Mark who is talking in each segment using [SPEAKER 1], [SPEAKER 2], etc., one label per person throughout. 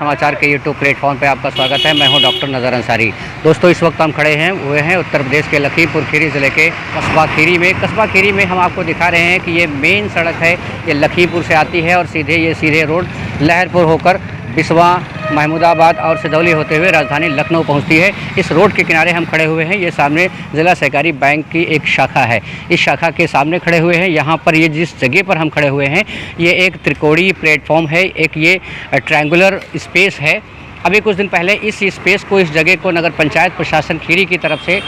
[SPEAKER 1] समाचार के YouTube platform पे आपका स्वागत है। मैं हूं डॉक्टर नज़र अंसारी। दोस्तों, इस वक्त हम खड़े हैं उत्तर प्रदेश के लखीमपुर खीरी ज़िले के कस्बा खीरी में हम आपको दिखा रहे हैं कि ये मेन सड़क है, ये लखीमपुर से आती है और सीधे रोड लहरपुर होकर बिसवा, महमूदाबाद और सिदौली होते हुए राजधानी लखनऊ पहुंचती है। इस रोड के किनारे हम खड़े हुए हैं। ये सामने ज़िला सहकारी बैंक की एक शाखा है। इस शाखा के सामने खड़े हुए हैं। यहाँ पर ये जिस जगह पर हम खड़े हुए हैं, ये एक त्रिकोणीय प्लेटफॉर्म है, एक ये ट्रायंगुलर स्पेस है। अभी कुछ दिन पहले इस स्पेस को, इस जगह को नगर पंचायत प्रशासन खीरी की तरफ से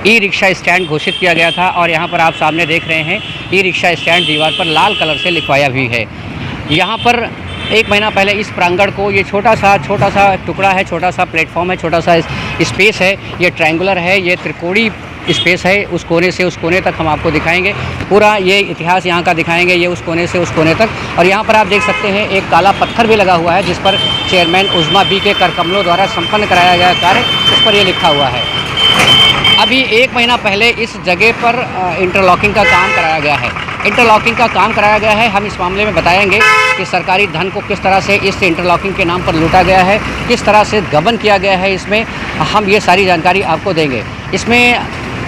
[SPEAKER 1] ई रिक्शा स्टैंड घोषित किया गया था और यहाँ पर आप सामने देख रहे हैं ई रिक्शा स्टैंड दीवार पर लाल कलर से लिखवाया भी है। यहाँ पर एक महीना पहले इस प्रांगण को, ये छोटा सा टुकड़ा है, छोटा सा प्लेटफॉर्म है, छोटा सा स्पेस है, ये ट्रायंगुलर है, ये त्रिकोणीय स्पेस है। उस कोने से उस कोने तक हम आपको दिखाएंगे, पूरा ये इतिहास यहाँ का दिखाएंगे, ये उस कोने से उस कोने तक। और यहाँ पर आप देख सकते हैं एक काला पत्थर भी लगा हुआ है जिस पर चेयरमैन उज़्मा बी के करकमलों द्वारा संपन्न कराया गया कार्य, उस पर ये लिखा हुआ है। अभी एक महीना पहले इस जगह पर इंटरलॉकिंग का काम कराया गया है। हम इस मामले में बताएंगे कि सरकारी धन को किस तरह से इस इंटरलॉकिंग के नाम पर लूटा गया है, किस तरह से गबन किया गया है, इसमें हम ये सारी जानकारी आपको देंगे। इसमें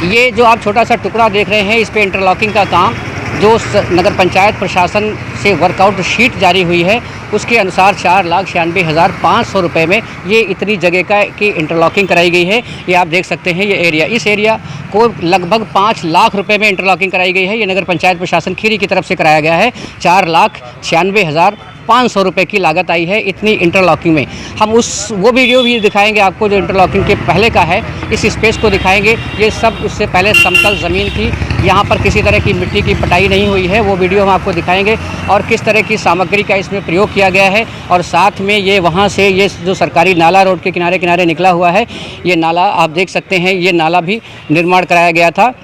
[SPEAKER 1] ये जो आप छोटा सा टुकड़ा देख रहे हैं, इस पे इंटरलॉकिंग का काम जो नगर पंचायत प्रशासन से वर्कआउट शीट जारी हुई है, उसके अनुसार 4,96,500 रुपये में ये इतनी जगह की इंटरलॉकिंग कराई गई है। ये आप देख सकते हैं, ये एरिया, इस एरिया को लगभग 5 लाख रुपए में इंटरलॉकिंग कराई गई है। ये नगर पंचायत प्रशासन खीरी की तरफ से कराया गया है। 4,96,500 रुपये की लागत आई है इतनी इंटरलॉकिंग में। हम वो वीडियो भी दिखाएंगे आपको जो इंटरलॉकिंग के पहले का है। इस स्पेस को दिखाएंगे। ये सब उससे पहले समतल ज़मीन थी, यहाँ पर किसी तरह की मिट्टी की पटाई नहीं हुई है, वो वीडियो हम आपको दिखाएंगे और किस तरह की सामग्री का इसमें प्रयोग किया गया है। और साथ में ये वहाँ से ये जो सरकारी नाला रोड के किनारे निकला हुआ है, ये नाला आप देख सकते हैं, ये नाला भी निर्माण कराया गया था।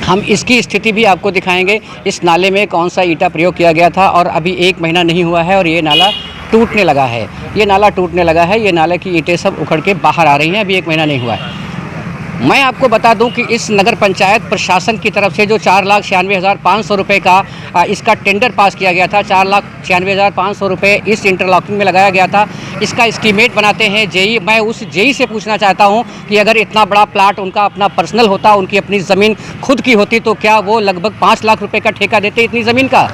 [SPEAKER 1] हम इसकी स्थिति भी आपको दिखाएंगे, इस नाले में कौन सा ईंटा प्रयोग किया गया था। और अभी एक महीना नहीं हुआ है और ये नाला टूटने लगा है। ये नाले की ईंटें सब उखड़ के बाहर आ रही हैं, अभी एक महीना नहीं हुआ है। मैं आपको बता दूं कि इस नगर पंचायत प्रशासन की तरफ से जो 4,96,500 रुपये का इसका टेंडर पास किया गया था, 4,96,500 रुपये इस इंटरलॉकिंग में लगाया गया था। इसका एस्टीमेट बनाते हैं जेई। मैं उस जेई से पूछना चाहता हूं कि अगर इतना बड़ा प्लाट उनका अपना पर्सनल होता, उनकी अपनी ज़मीन खुद की होती, तो क्या वो लगभग 5 लाख रुपये का ठेका देते इतनी ज़मीन का?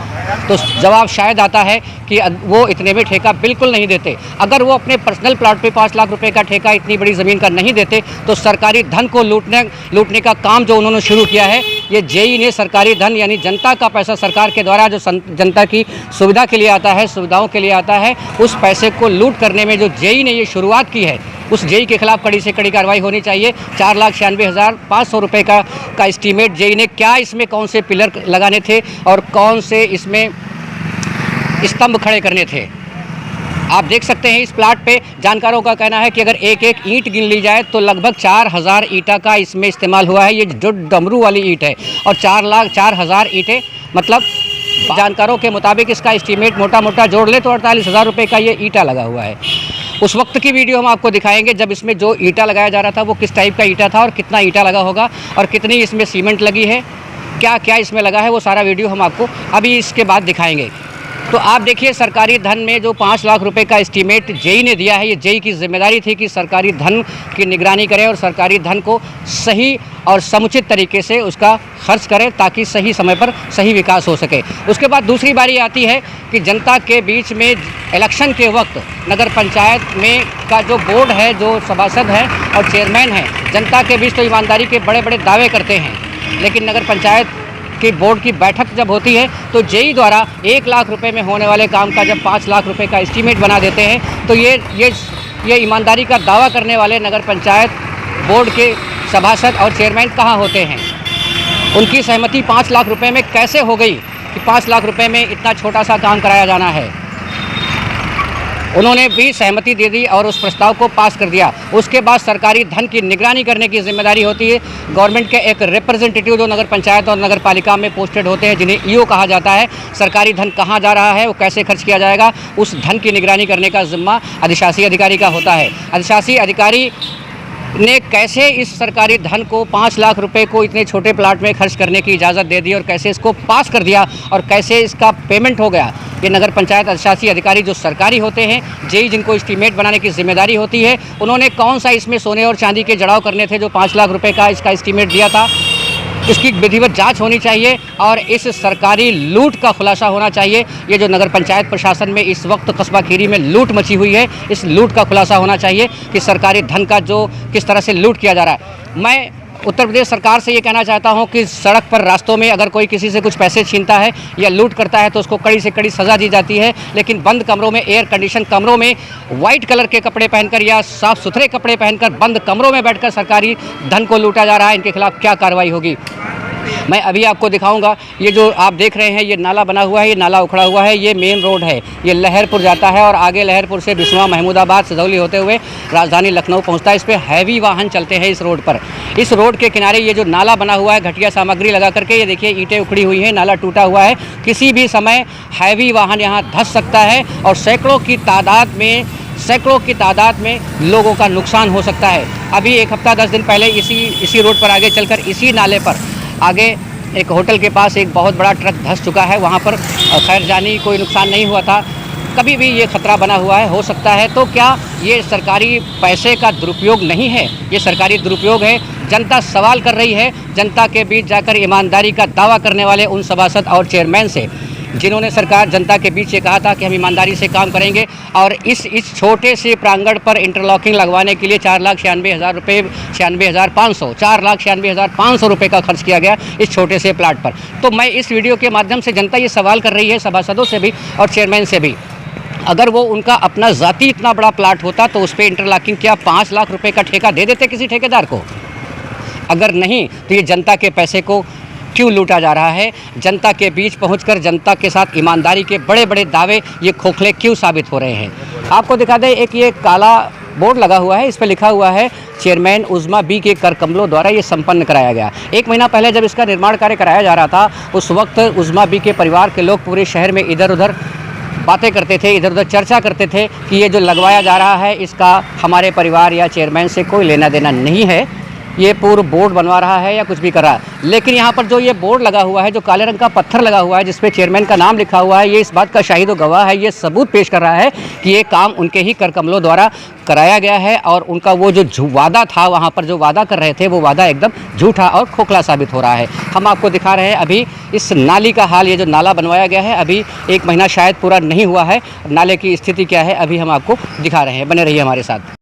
[SPEAKER 1] तो जवाब शायद आता है कि वो इतने में ठेका बिल्कुल नहीं देते। अगर वो अपने पर्सनल प्लाट पे 5 लाख रुपए का ठेका इतनी बड़ी ज़मीन का नहीं देते, तो सरकारी धन को लूटने का काम जो उन्होंने शुरू किया है, ये जेई ने सरकारी धन यानी जनता का पैसा, सरकार के द्वारा जो जनता की सुविधा के लिए आता है, सुविधाओं के लिए आता है, उस पैसे को लूट करने में जो जेई ने ये शुरुआत की है, उस जेई के खिलाफ कड़ी से कड़ी कार्रवाई होनी चाहिए। 4,96,500 रुपये का एस्टीमेट जेई ने, क्या इसमें कौन से पिलर लगाने थे और कौन से इसमें स्तंभ खड़े करने थे। आप देख सकते हैं इस प्लाट पे जानकारों का कहना है कि अगर एक एक ईंट गिन ली जाए तो लगभग 4,000 ईंटा का इसमें इस्तेमाल हुआ है। ये जो डमरू वाली ईंट है और 4,04,000 ईंटें, मतलब जानकारों के मुताबिक इसका एस्टीमेट मोटा जोड़ ले तो 48,000 रुपये का ये ईंटा लगा हुआ है। उस वक्त की वीडियो हम आपको दिखाएंगे जब इसमें जो ईंटा लगाया जा रहा था वो किस टाइप का ईंटा था और कितना ईंटा लगा होगा और कितनी इसमें सीमेंट लगी है, क्या इसमें लगा है, वो सारा वीडियो हम आपको अभी इसके बाद दिखाएंगे। तो आप देखिए, सरकारी धन में जो 5 लाख रुपए का एस्टीमेट जेई ने दिया है, ये जेई की जिम्मेदारी थी कि सरकारी धन की निगरानी करे और सरकारी धन को सही और समुचित तरीके से उसका खर्च करे ताकि सही समय पर सही विकास हो सके। उसके बाद दूसरी बारी आती है कि जनता के बीच में इलेक्शन के वक्त नगर पंचायत में का जो बोर्ड है, जो सभासद हैं और चेयरमैन हैं, जनता के बीच तो ईमानदारी के बड़े दावे करते हैं, लेकिन नगर पंचायत कि बोर्ड की बैठक जब होती है तो जेई द्वारा 1 लाख रुपए में होने वाले काम का जब 5 लाख रुपए का एस्टीमेट बना देते हैं, तो ये ईमानदारी का दावा करने वाले नगर पंचायत बोर्ड के सभासद और चेयरमैन कहाँ होते हैं? उनकी सहमति 5 लाख रुपए में कैसे हो गई कि 5 लाख रुपए में इतना छोटा सा काम कराया जाना है? उन्होंने भी सहमति दे दी और उस प्रस्ताव को पास कर दिया। उसके बाद सरकारी धन की निगरानी करने की जिम्मेदारी होती है गवर्नमेंट के एक रिप्रेजेंटेटिव जो नगर पंचायत और नगर पालिका में पोस्टेड होते हैं, जिन्हें ईओ कहा जाता है। सरकारी धन कहाँ जा रहा है, वो कैसे खर्च किया जाएगा, उस धन की निगरानी करने का जिम्मा अधिशासी अधिकारी का होता है। अधिशासी अधिकारी ने कैसे इस सरकारी धन को 5 लाख रुपए को इतने छोटे प्लाट में खर्च करने की इजाज़त दे दी और कैसे इसको पास कर दिया और कैसे इसका पेमेंट हो गया, ये नगर पंचायत अधिशासी अधिकारी जो सरकारी होते हैं, जेई जिनको एस्टीमेट बनाने की जिम्मेदारी होती है, उन्होंने कौन सा इसमें सोने और चांदी के जड़ाव करने थे जो 5 लाख रुपए का इसका एस्टीमेट दिया था। इसकी विधिवत जांच होनी चाहिए और इस सरकारी लूट का खुलासा होना चाहिए। ये जो नगर पंचायत प्रशासन में इस वक्त कस्बा खीरी में लूट मची हुई है, इस लूट का खुलासा होना चाहिए कि सरकारी धन का जो किस तरह से लूट किया जा रहा है। मैं उत्तर प्रदेश सरकार से ये कहना चाहता हूँ कि सड़क पर, रास्तों में अगर कोई किसी से कुछ पैसे छीनता है या लूट करता है तो उसको कड़ी से कड़ी सज़ा दी जाती है, लेकिन बंद कमरों में, एयर कंडीशन कमरों में वाइट कलर के कपड़े पहनकर या साफ़ सुथरे कपड़े पहनकर बंद कमरों में बैठकर सरकारी धन को लूटा जा रहा है। इनके खिलाफ क्या कार्रवाई होगी, मैं अभी आपको दिखाऊंगा। ये जो आप देख रहे हैं, ये नाला बना हुआ है, ये नाला उखड़ा हुआ है, ये मेन रोड है, ये लहरपुर जाता है और आगे लहरपुर से बिस्वा, महमूदाबाद, सदौली होते हुए राजधानी लखनऊ पहुंचता है। इस पर हैवी वाहन चलते हैं इस रोड पर। इस रोड के किनारे ये जो नाला बना हुआ है, घटिया सामग्री लगा करके, ये देखिए ईंटें उखड़ी हुई हैं, नाला टूटा हुआ है, किसी भी समय हैवी वाहन यहाँ धंस सकता है और सैकड़ों की तादाद में लोगों का नुकसान हो सकता है। अभी 1 हफ्ता 10 दिन पहले इसी रोड पर आगे चलकर इसी नाले पर आगे एक होटल के पास एक बहुत बड़ा ट्रक धंस चुका है। वहाँ पर खैर जानी कोई नुकसान नहीं हुआ था। कभी भी ये खतरा बना हुआ है, हो सकता है। तो क्या ये सरकारी पैसे का दुरुपयोग नहीं है? ये सरकारी दुरुपयोग है। जनता सवाल कर रही है, जनता के बीच जाकर ईमानदारी का दावा करने वाले उन सभासद और चेयरमैन से, जिन्होंने सरकार जनता के बीच ये कहा था कि हम ईमानदारी से काम करेंगे। और इस छोटे से प्रांगण पर इंटरलॉकिंग लगवाने के लिए 4,96,000 रुपये, 96,500, 4,96,500 रुपये का खर्च किया गया इस छोटे से प्लाट पर। तो मैं इस वीडियो के माध्यम से, जनता ये सवाल कर रही है सभासदों से भी और चेयरमैन से भी, अगर वो उनका अपना ज़ाती इतना बड़ा प्लाट होता तो उस पर इंटरलॉकिंग क्या 5 लाख रुपये का ठेका दे देते किसी ठेकेदार को? अगर नहीं तो ये जनता के पैसे को क्यों लूटा जा रहा है? जनता के बीच पहुंचकर जनता के साथ ईमानदारी के बड़े बड़े दावे ये खोखले क्यों साबित हो रहे हैं? आपको दिखा दें, एक ये काला बोर्ड लगा हुआ है, इस पर लिखा हुआ है चेयरमैन उज़्मा बी के कर कमलों द्वारा ये संपन्न कराया गया। 1 महीना पहले जब इसका निर्माण कार्य कराया जा रहा था, उस वक्त उज़्मा बी के परिवार के लोग पूरे शहर में इधर उधर बातें करते थे, इधर उधर चर्चा करते थे कि ये जो लगवाया जा रहा है इसका हमारे परिवार या चेयरमैन से कोई लेना देना नहीं है, ये पूर्व बोर्ड बनवा रहा है या कुछ भी कर रहा है। लेकिन यहाँ पर जो ये बोर्ड लगा हुआ है, जो काले रंग का पत्थर लगा हुआ है जिस पे चेयरमैन का नाम लिखा हुआ है, ये इस बात का शाहिद व गवाह है, ये सबूत पेश कर रहा है कि ये काम उनके ही कर कमलों द्वारा कराया गया है और उनका वो जो वादा था, वहाँ पर जो वादा कर रहे थे, वो वादा एकदम झूठा और खोखला साबित हो रहा है। हम आपको दिखा रहे हैं अभी इस नाली का हाल। ये जो नाला बनवाया गया है, अभी 1 महीना शायद पूरा नहीं हुआ है, नाले की स्थिति क्या है अभी हम आपको दिखा रहे हैं। बने रहिए हमारे साथ।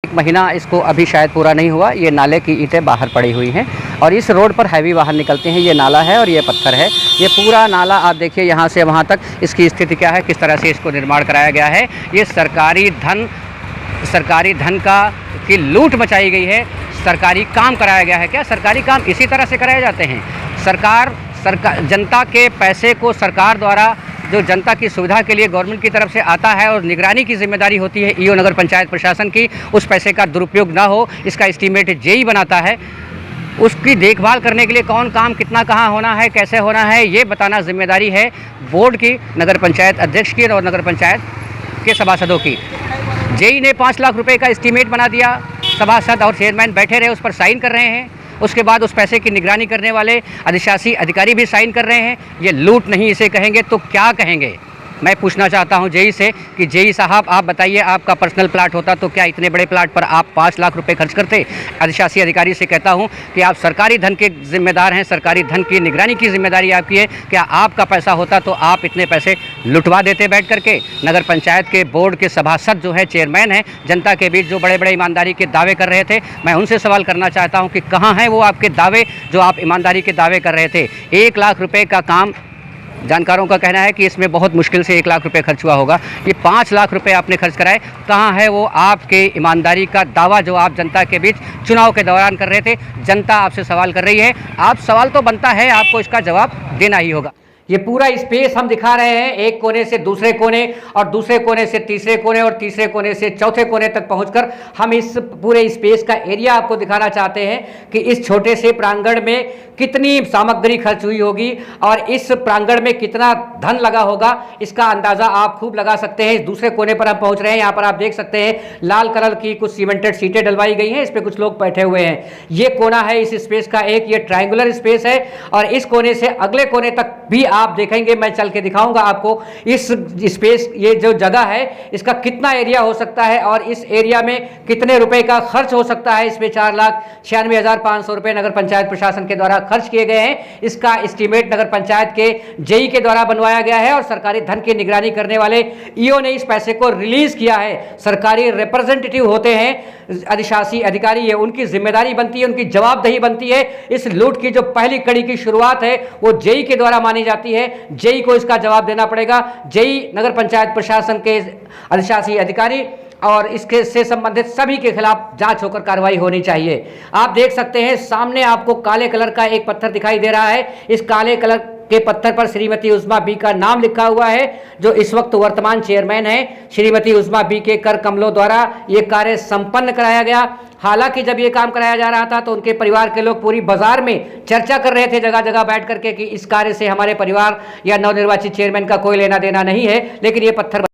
[SPEAKER 1] महीना इसको अभी शायद पूरा नहीं हुआ। ये नाले की ईंटें बाहर पड़ी हुई हैं और इस रोड पर हैवी वाहन निकलते हैं। ये नाला है और ये पत्थर है। ये पूरा नाला आप देखिए यहाँ से वहाँ तक, इसकी स्थिति क्या है, किस तरह से इसको निर्माण कराया गया है। ये सरकारी धन की लूट मचाई गई है। सरकारी काम कराया गया है। क्या सरकारी काम इसी तरह से कराए जाते हैं? सरकार जनता के पैसे को सरकार द्वारा, जो जनता की सुविधा के लिए गवर्नमेंट की तरफ से आता है और निगरानी की जिम्मेदारी होती है ईओ नगर पंचायत प्रशासन की, उस पैसे का दुरुपयोग ना हो, इसका एस्टीमेट जेई बनाता है। उसकी देखभाल करने के लिए कौन काम कितना कहाँ होना है, कैसे होना है, ये बताना जिम्मेदारी है बोर्ड की, नगर पंचायत अध्यक्ष की और नगर पंचायत के सभासदों की। जेई ने 5 लाख रुपए का एस्टीमेट बना दिया, सभासद और चेयरमैन बैठे रहे, उस पर साइन कर रहे हैं। उसके बाद उस पैसे की निगरानी करने वाले अधिशासी अधिकारी भी साइन कर रहे हैं। ये लूट नहीं इसे कहेंगे तो क्या कहेंगे? मैं पूछना चाहता हूं जेई से कि जेई साहब, आप बताइए, आपका पर्सनल प्लाट होता तो क्या इतने बड़े प्लाट पर आप 5 लाख रुपए खर्च करते? अधिशासी अधिकारी से कहता हूं कि आप सरकारी धन के जिम्मेदार हैं, सरकारी धन की निगरानी की जिम्मेदारी आपकी है। क्या आपका पैसा होता तो आप इतने पैसे लुटवा देते बैठ करके? नगर पंचायत के बोर्ड के सभासद जो है, चेयरमैन हैं, जनता के बीच जो बड़े बड़े ईमानदारी के दावे कर रहे थे, मैं उनसे सवाल करना चाहता हूँ कि कहाँ हैं वो आपके दावे जो आप ईमानदारी के दावे कर रहे थे? 1 लाख रुपये का काम, जानकारों का कहना है कि इसमें बहुत मुश्किल से 1 लाख रुपए खर्च हुआ होगा। ये 5 लाख रुपए आपने खर्च कराए, कहाँ है वो आपके ईमानदारी का दावा जो आप जनता के बीच चुनाव के दौरान कर रहे थे? जनता आपसे सवाल कर रही है। आप सवाल तो बनता है, आपको इसका जवाब देना ही होगा। ये पूरा स्पेस हम दिखा रहे हैं, एक कोने से दूसरे कोने और दूसरे कोने से तीसरे कोने और तीसरे कोने से चौथे कोने तक पहुंचकर हम इस पूरे स्पेस का एरिया आपको दिखाना चाहते हैं कि इस छोटे से प्रांगण में कितनी सामग्री खर्च हुई होगी और इस प्रांगण में कितना धन लगा होगा, इसका अंदाजा आप खूब लगा सकते हैं। इस दूसरे कोने पर हम पहुंच रहे हैं। यहाँ पर आप देख सकते हैं लाल कलर की कुछ सीमेंटेड सीटें डलवाई गई हैं, इस पर कुछ लोग बैठे हुए हैं। ये कोना है इस स्पेस का एक, ये ट्रायंगुलर स्पेस है और इस कोने से अगले कोने तक भी आप देखेंगे, मैं चल के दिखाऊंगा आपको इस स्पेस, ये जो जगह है इसका कितना एरिया हो सकता है और इस एरिया में कितने रुपए का खर्च हो सकता है। इसमें 4,96,500 रुपए नगर पंचायत प्रशासन के द्वारा खर्च किए गए हैं। इसका एस्टीमेट नगर पंचायत के जेई के द्वारा बनवाया गया है और सरकारी धन की निगरानी करने वाले ईओ ने इस पैसे को रिलीज किया है। सरकारी रिप्रेजेंटेटिव होते हैं अधिशासी अधिकारी, ये उनकी जिम्मेदारी बनती है, उनकी जवाबदेही बनती है। इस लूट की जो पहली कड़ी की शुरुआत है वो जेई के द्वारा मानी जाती है। जेई को इसका जवाब देना पड़ेगा। जेई नगर पंचायत प्रशासन के अधिशासी अधिकारी और इसके से संबंधित सभी के खिलाफ जांच होकर कार्रवाई होनी चाहिए। आप देख सकते हैं सामने आपको काले कलर का एक पत्थर दिखाई दे रहा है। इस काले कलर के पत्थर पर श्रीमती उस्मा बी का नाम लिखा हुआ है, जो इस वक्त वर्तमान चेयरमैन है। श्रीमती उस्मा बी के कर कमलों द्वारा यह कार्य संपन्न कराया गया। हालांकि जब ये काम कराया जा रहा था तो उनके परिवार के लोग पूरी बाजार में चर्चा कर रहे थे जगह जगह बैठ करके कि इस कार्य से हमारे परिवार या नवनिर्वाचित चेयरमैन का कोई लेना देना नहीं है। लेकिन ये पत्थर,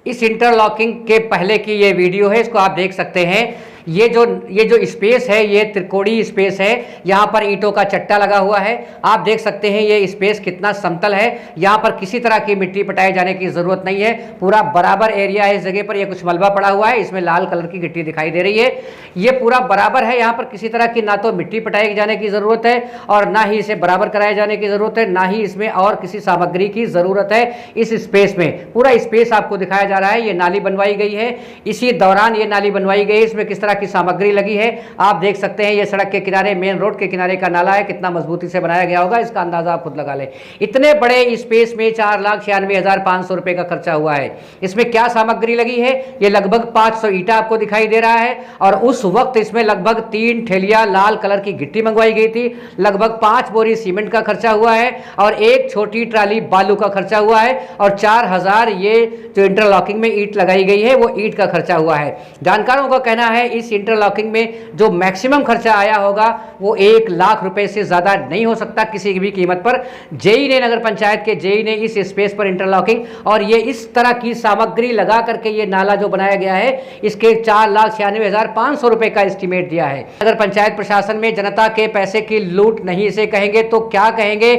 [SPEAKER 1] इस इंटरलॉकिंग के पहले की ये वीडियो है, इसको आप देख सकते हैं। ये जो स्पेस है ये त्रिकोणीय स्पेस है। यहाँ पर ईंटों का चट्टा लगा हुआ है। आप देख सकते हैं ये स्पेस कितना समतल है। यहाँ पर किसी तरह की मिट्टी पटाए जाने की ज़रूरत नहीं है। पूरा बराबर एरिया है इस जगह पर। ये कुछ मलबा पड़ा हुआ है, इसमें लाल कलर की गिट्टी दिखाई दे रही है। ये पूरा बराबर है। यहाँ पर किसी तरह की ना तो मिट्टी पटाई जाने की ज़रूरत है और ना ही इसे बराबर कराए जाने की ज़रूरत है, ना ही इसमें और किसी सामग्री की ज़रूरत है। इस स्पेस में पूरा स्पेस आपको दिखाया जा रहा है। ये नाली बनवाई गई है, इसी दौरान ये नाली बनवाई गई। इसमें किस तरह की सामग्री लगी है आप देख सकते हैं। ये सड़क के किनारे, मेन रोड के किनारे का नाला है। कितना मजबूती से बनाया गया होगा इसका अंदाजा आप खुद लगा लें। इतने बड़े स्पेस में 4,96,500 रुपए का खर्चा हुआ है। इसमें क्या सामग्री लगी है? ये लगभग 500 ईंटा आपको दिखाई दे रहा है और उस वक्त इसमें लगभग 3 ठेलिया लाल कलर की गिट्टी मंगवाई गई थी। लगभग 5 बोरी सीमेंट का खर्चा हुआ है और एक छोटी ट्राली बालू का खर्चा हुआ है और 4,000 ये जो इंटरलॉकिंग में ईंट लगाई गई है वो ईंट का खर्चा हुआ है। जानकारों का कहना है इस इंटरलॉकिंग में जो मैक्सिमम खर्चा आया होगा वो 1 लाख रुपए से ज्यादा नहीं हो सकता किसी भी कीमत पर। जेई ने, नगर पंचायत के जेई ने इस स्पेस पर इंटरलॉकिंग और ये इस तरह की सामग्री लगा करके ये नाला जो बनाया गया है इसके 4,96,500 रुपए का एस्टीमेट दिया है। नगर पंचायत प्रशासन में जनता के पैसे की लूट नहीं इसे कहेंगे तो क्या कहेंगे?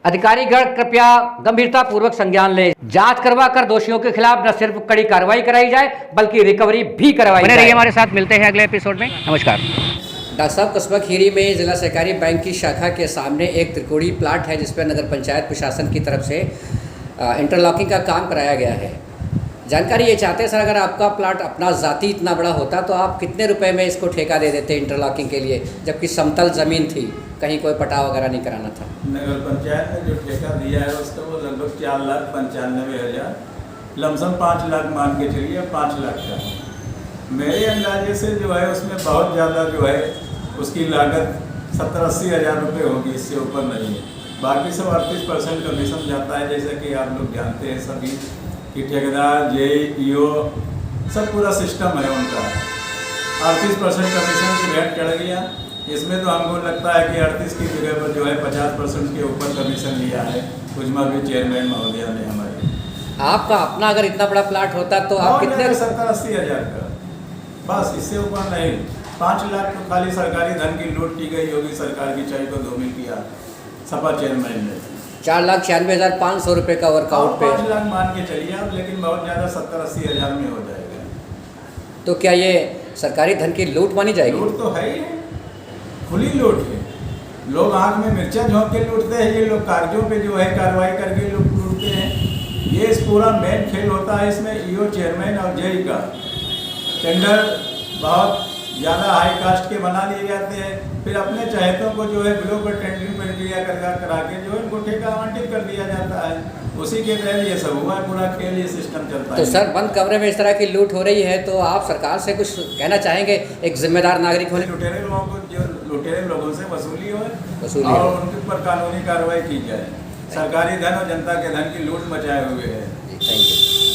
[SPEAKER 1] अधिकारीगण कृपया गंभीरता पूर्वक संज्ञान लें। जांच करवा कर दोषियों के खिलाफ न सिर्फ कड़ी कार्रवाई कराई जाए बल्कि रिकवरी भी करवाई जाए। रहिए हमारे साथ, मिलते हैं अगले एपिसोड में। नमस्कार। डॉक्टर साहब, कस्बा खीरी में जिला सहकारी बैंक की शाखा के सामने एक त्रिकोणीय प्लाट है जिस पर नगर पंचायत प्रशासन की तरफ से इंटरलॉकिंग का काम कराया गया है। जानकारी ये चाहते हैं सर, अगर आपका प्लाट अपना ज़ाती इतना बड़ा होता तो आप कितने रुपए में इसको ठेका दे देते इंटरलॉकिंग के लिए, जबकि समतल ज़मीन थी, कहीं कोई पटाव वगैरह नहीं कराना था?
[SPEAKER 2] नगर पंचायत ने जो ठेका दिया है उसका वो लगभग 4,95,000, लमसम 5 लाख मान के चलिए, 5 लाख का। मेरे अंदाजे से जो है उसमें बहुत ज़्यादा जो है उसकी लागत 70-80 हज़ार रुपये होगी, इससे ऊपर नहीं है। बाकी सब 38% कमीशन जाता है, जैसा कि आप लोग जानते हैं सभी कि ठेकेदार, जेईओ सब पूरा सिस्टम है उनका। 38% कमीशन की रेट चढ़ गया। इसमें तो हमको लगता है कि 38 की जगह पर जो है 50% के ऊपर कमीशन लिया है उजमा भी चेयरमैन महोदया ने हमारे।
[SPEAKER 1] आपका अपना अगर इतना बड़ा प्लाट होता तो आप कितने?
[SPEAKER 2] 70-80 हज़ार का, बस इससे ऊपर नहीं। 5 लाख तो खाली सरकारी धन की लूट की गई होगी सरकार की, चाहे तो धूमिल किया सपा चेयरमैन ने।
[SPEAKER 1] 4,96,500 रुपये का वर्कआउट पे
[SPEAKER 2] 5 लाख मान के चलिए आप, लेकिन बहुत ज़्यादा 70-80 हज़ार में हो जाएगा।
[SPEAKER 1] तो क्या ये सरकारी धन की लूट मानी जाएगी?
[SPEAKER 2] लूट तो है ही, खुली लूट है। लोग आँख में मिर्चा झोंक के लूटते हैं, ये लोग कागजों पे जो है कार्रवाई करके लोग लूटते हैं। ये इस पूरा मेन खेल होता है इसमें ईओ, चेयरमैन और जेई का। टेंडर बहुत ज़्यादा हाई कास्ट के बना लिए जाते हैं, फिर अपने चाहतों को जो है बिलों पर टेंडरिंग प्रक्रिया करा के जो है इनको ठेका आवंटित कर दिया जाता है। उसी के तहत ये सब हुआ है, पूरा खेल ये सिस्टम चलता है।
[SPEAKER 1] तो सर, बंद कमरे में इस तरह की लूट हो रही है तो आप सरकार से कुछ कहना चाहेंगे एक जिम्मेदार नागरिक होने?
[SPEAKER 2] लुटेरे लोगों को, जो लुटेरे लोगों से वसूली हो और उनके ऊपर कानूनी कार्रवाई की जाए। सरकारी धन और जनता के धन की लूट मचाए हुए है।
[SPEAKER 3] जी थैंक यू।